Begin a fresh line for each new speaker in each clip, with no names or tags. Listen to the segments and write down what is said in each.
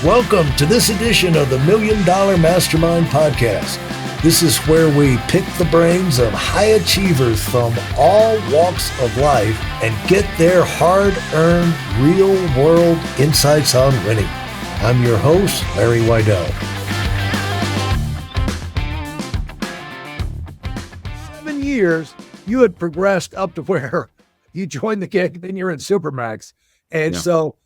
Welcome to this edition of the Million Dollar Mastermind podcast. This is where we pick the brains of high achievers from all walks of life and get their hard-earned, real-world insights on winning. I'm your host, Larry Weidel. 7 years, you had progressed up to where you joined the gig, then you're in Supermax. And so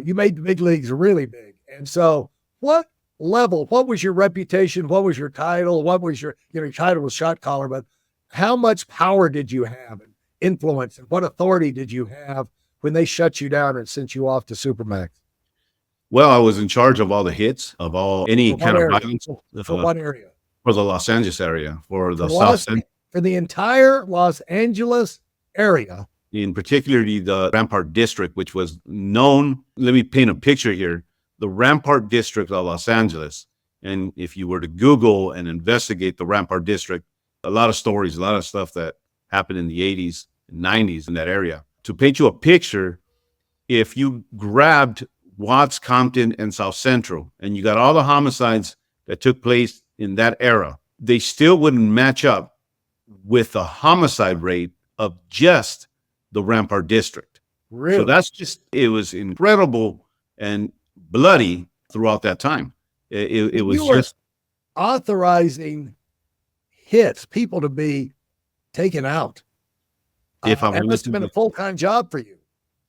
you made the big leagues really big. And so what was your reputation? What was your title? What was your title was shot caller, but how much power did you have and influence and what authority did you have when they shut you down and sent you off to Supermax?
Well, I was in charge of all the hits of any kind of violence.
For what area?
For the Los Angeles area, for the
for the entire Los Angeles area.
In particular, the Rampart district, which was known. Let me paint a picture here. The Rampart district of Los Angeles. And if you were to Google and investigate the Rampart district, a lot of stories, a lot of stuff that happened in the 80s and 90s in that area. To paint you a picture, if you grabbed Watts, Compton, and South Central, and you got all the homicides that took place in that era, they still wouldn't match up with the homicide rate of just the Rampart district.
Really?
So it was incredible and bloody throughout that time. It was just
authorizing hits, people to be taken out.
That
must have been a full-time job for you.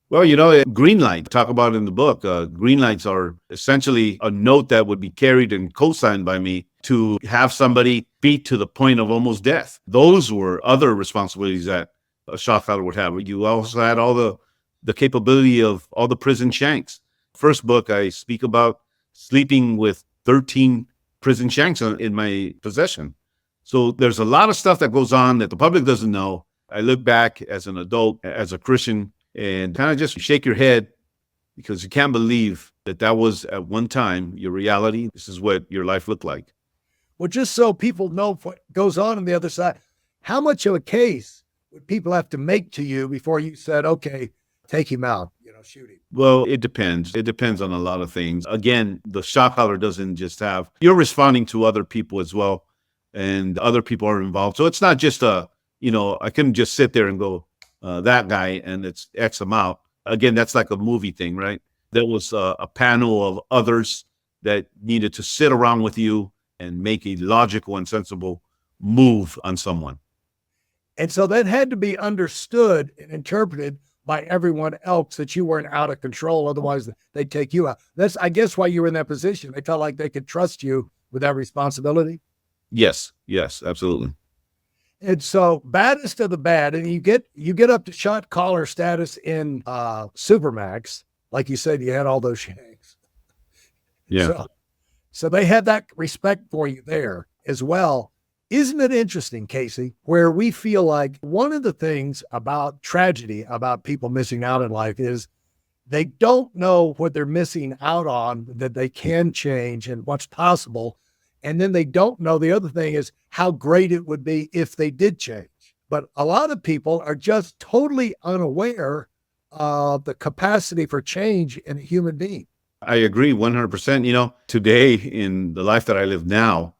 Well, green light, talk about it in the book. Green lights are essentially a note that would be carried and co-signed by me to have somebody beat to the point of almost death. Those were other responsibilities that a shot caller would have. You also had all the capability of all the prison shanks. First book, I speak about sleeping with 13 prison shanks in my possession. So there's a lot of stuff that goes on that the public doesn't know. I look back as an adult, as a Christian, and kind of just shake your head because you can't believe that was at one time your reality. This is what your life looked like.
Well, just so people know what goes on the other side, how much of a case would people have to make to you before you said, okay, take him out, shoot him?
Well, it depends. It depends on a lot of things. Again, the shot caller doesn't just you're responding to other people as well, and other people are involved. So it's not just I couldn't just sit there and go, that guy, and it's X amount. Again, that's like a movie thing, right? There was a panel of others that needed to sit around with you and make a logical and sensible move on someone.
And so that had to be understood and interpreted by everyone else that you weren't out of control. Otherwise, they'd take you out. That's, I guess, why you were in that position. They felt like they could trust you with that responsibility.
Yes, absolutely.
And so, baddest of the bad, and you get up to shot caller status in Supermax, like you said, you had all those shanks.
Yeah.
So they had that respect for you there as well. Isn't it interesting, Casey, where we feel like one of the things about tragedy, about people missing out in life is they don't know what they're missing out on, that they can change and what's possible. And then they don't know, the other thing is how great it would be if they did change. But a lot of people are just totally unaware of the capacity for change in a human being.
I agree 100%. Today in the life that I live now,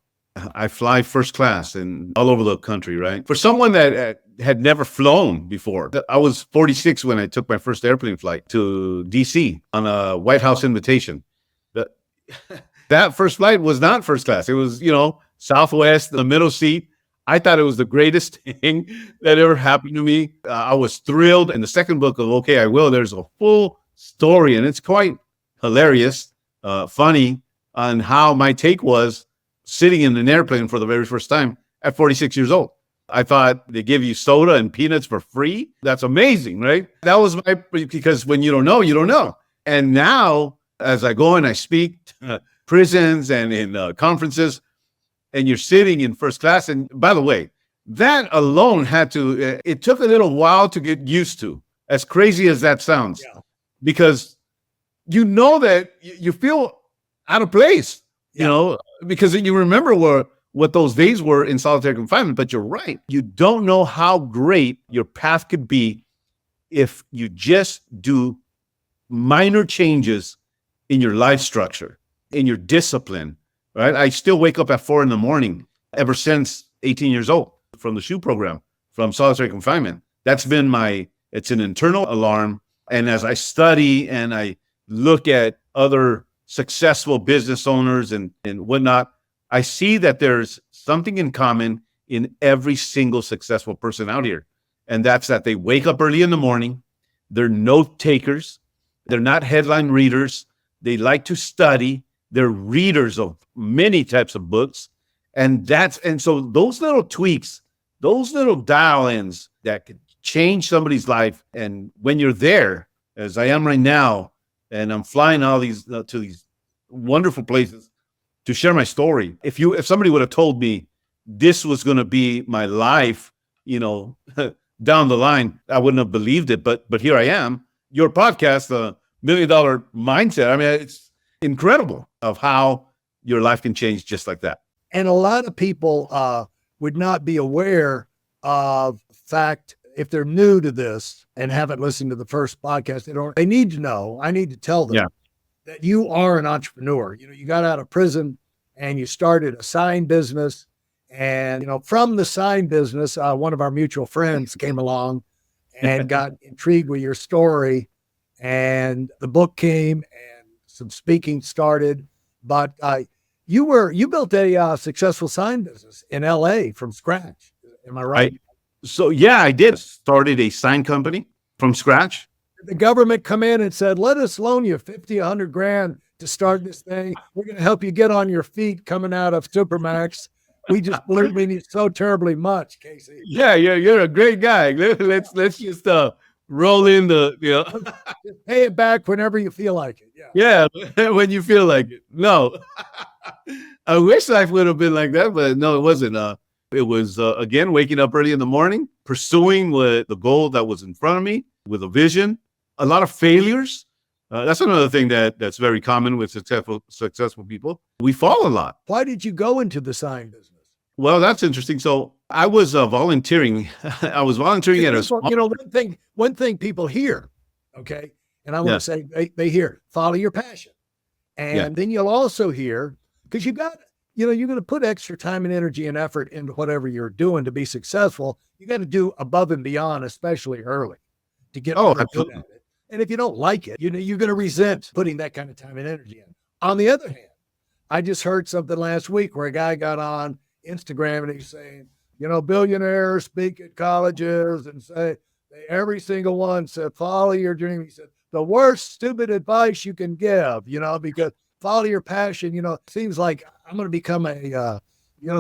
I fly first class and all over the country, right? For someone that had never flown before, I was 46 when I took my first airplane flight to DC on a White House invitation. That first flight was not first class. It was, Southwest, the middle seat. I thought it was the greatest thing that ever happened to me. I was thrilled. In the second book of Okay, I Will, there's a full story, and it's quite hilarious, funny, on how my take was sitting in an airplane for the very first time at 46 years old. I thought they give you soda and peanuts for free. That's amazing, right? That was because when you don't know, you don't know. And now, as I go and I speak to prisons and in conferences, and you're sitting in first class. And by the way, that alone it took a little while to get used to, as crazy as that sounds, because that you feel out of place, because you remember what those days were in solitary confinement. But you're right. You don't know how great your path could be if you just do minor changes in your life structure. in your discipline, right? I still wake up at 4 a.m. ever since 18 years old from the SHU program, from solitary confinement. That's been it's an internal alarm. And as I study and I look at other successful business owners and whatnot, I see that there's something in common in every single successful person out here. And that's that they wake up early in the morning. They're note takers. They're not headline readers. They like to study. They're readers of many types of books. And so those little tweaks, those little dial-ins that could change somebody's life. And when you're there, as I am right now, and I'm flying all these to these wonderful places to share my story. If somebody would have told me this was going to be my life, down the line, I wouldn't have believed it. But here I am. Your podcast, the Million Dollar Mindset. I mean, it's incredible of how your life can change just like that.
And a lot of people would not be aware of the fact, if they're new to this and haven't listened to the first podcast, they need to know. I need to tell them that you are an entrepreneur. You got out of prison and you started a sign business. And, from the sign business, one of our mutual friends came along and got intrigued with your story. And the book came and some speaking started. But you built a successful sign business in LA from scratch. Am I right?
So, yeah, I did. Started a sign company from scratch.
The government come in and said, let us loan you 50, 100 grand to start this thing. We're going to help you get on your feet coming out of Supermax. We just believe in you so terribly much, Casey.
Yeah, you're a great guy. Let's just roll in the,
Just pay it back whenever you feel like it.
Yeah, when you feel like it. No, I wish life would have been like that, but no, it wasn't. It was, again, waking up early in the morning, pursuing the goal that was in front of me with a vision, a lot of failures. That's another thing that's very common with successful people. We fall a lot.
Why did you go into the sign business?
Well, that's interesting. So I was volunteering. I was volunteering at a small...
One thing people hear, okay, and I want to say they hear, follow your passion. And then you'll also hear, because you're going to put extra time and energy and effort into whatever you're doing to be successful. You got to do above and beyond, especially early, to get good at it. And if you don't like it, you're going to resent putting that kind of time and energy in. On the other hand, I just heard something last week where a guy got on Instagram and he's saying, billionaires speak at colleges and say, every single one said, follow your dream. He said, the worst stupid advice you can give, because follow your passion, it seems like I'm going to become a,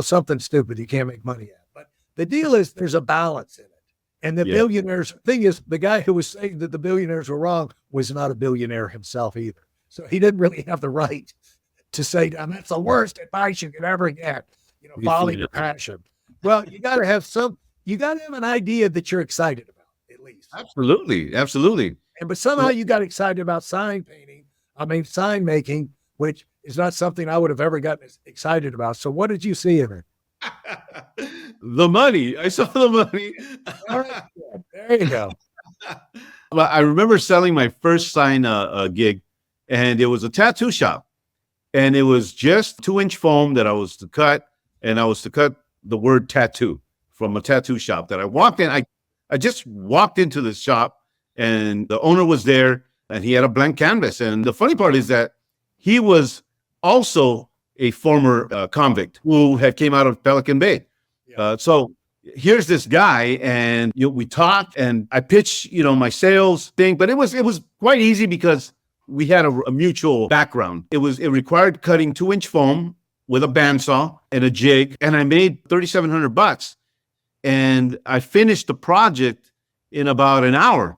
something stupid you can't make money at. But the deal is there's a balance in it. And the billionaires, thing is, the guy who was saying that the billionaires were wrong was not a billionaire himself either. So he didn't really have the right to say, that's the worst advice you could ever get. Follow your passion. Well, you got to have an idea that you're excited about, at least.
Absolutely.
But somehow you got excited about sign making, which is not something I would have ever gotten excited about. So what did you see in it?
The money. I saw the money.
All right. There you go.
Well, I remember selling my first sign gig, and it was a tattoo shop. And it was just 2-inch foam that I was to cut, and I was to cut the word tattoo from a tattoo shop that I walked in. I just walked into the shop, and the owner was there, and he had a blank canvas. And the funny part is that he was also a former convict who had came out of Pelican Bay. So here's this guy, and we talked, and I pitched, my sales thing, but it was quite easy because we had a mutual background. It required cutting 2-inch foam with a bandsaw and a jig, and I made $3,700. And I finished the project in about an hour.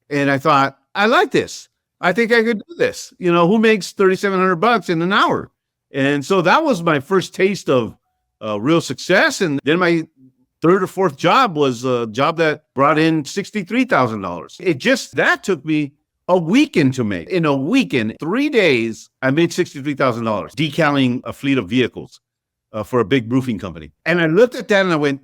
And I thought, I like this. I think I could do this. Who makes $3,700 in an hour? And so that was my first taste of real success. And then my third or fourth job was a job that brought in $63,000. That took me a weekend to make. In a weekend, 3 days, I made $63,000 decaling a fleet of vehicles for a big roofing company. And I looked at that and I went,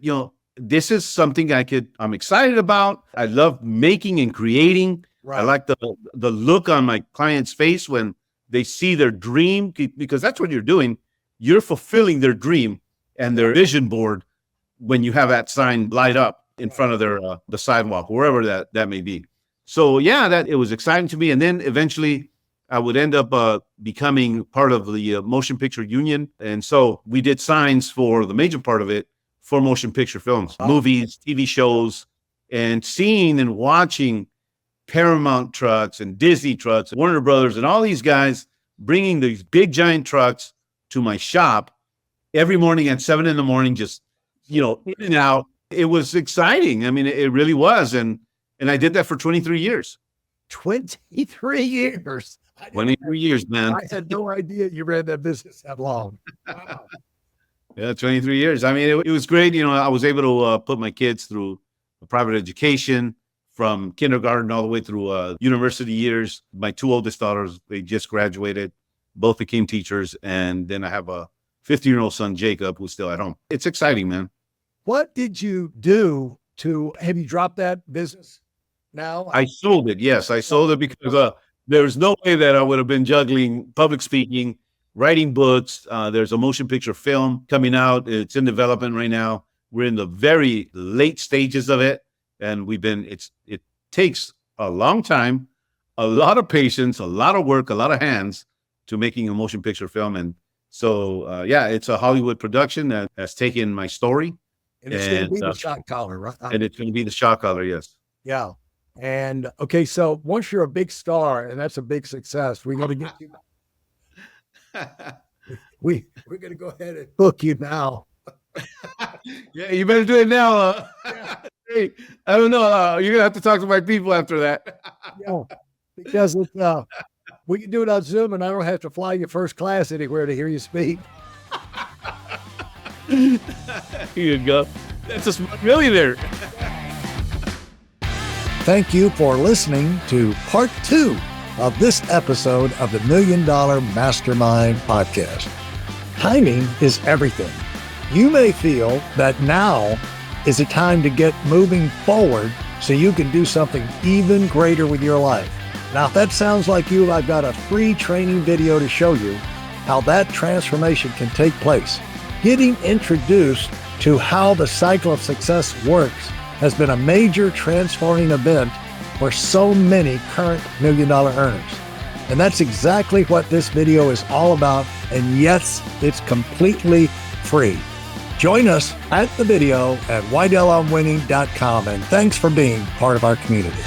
this is something I'm excited about. I love making and creating. Right. I like the look on my client's face when they see their dream, because that's what you're doing. You're fulfilling their dream and their vision board when you have that sign light up in front of their the sidewalk, wherever that may be. So yeah, that it was exciting to me. And then eventually I would end up becoming part of the motion picture union. And so we did signs for the major part of it for motion picture films, movies, TV shows, and seeing and watching Paramount trucks and Disney trucks, Warner Brothers, and all these guys bringing these big giant trucks to my shop every morning at 7 a.m, just, in and out. It was exciting. I mean, it really was. And I did that for 23 years.
23 years.
23 years, man.
I had no idea you ran that business that long. Wow.
Yeah, 23 years. I mean, it was great. I was able to put my kids through a private education from kindergarten all the way through university years. My 2 oldest daughters, they just graduated. Both became teachers. And then I have a 15-year-old son, Jacob, who's still at home. It's exciting, man.
What did you do have you dropped that business now?
I sold it. Yes, I sold it because there's no way that I would have been juggling public speaking, writing books. There's a motion picture film coming out. It's in development right now. We're in the very late stages of it. And it takes a long time, a lot of patience, a lot of work, a lot of hands to making a motion picture film. And so, it's a Hollywood production that has taken my story.
And it's going to be the shot collar, right?
And it's going to be the shot collar, yes.
Yeah. And okay, so once you're a big star and that's a big success, we're going to get you. We're going to go ahead and book you now.
Yeah, you better do it now. Hey, I don't know. You're gonna have to talk to my people after that.
Yeah, because we can do it on Zoom, and I don't have to fly you first class anywhere to hear you speak.
Here you go. That's a smart millionaire.
Thank you for listening to part 2 of this episode of the Million Dollar Mastermind podcast. Timing is everything. You may feel that now is a time to get moving forward so you can do something even greater with your life. Now, if that sounds like you, I've got a free training video to show you how that transformation can take place. Getting introduced to how the cycle of success works has been a major transforming event for so many current million-dollar earners. And that's exactly what this video is all about. And yes, it's completely free. Join us at the video at WeidelOnWinning.com, and thanks for being part of our community.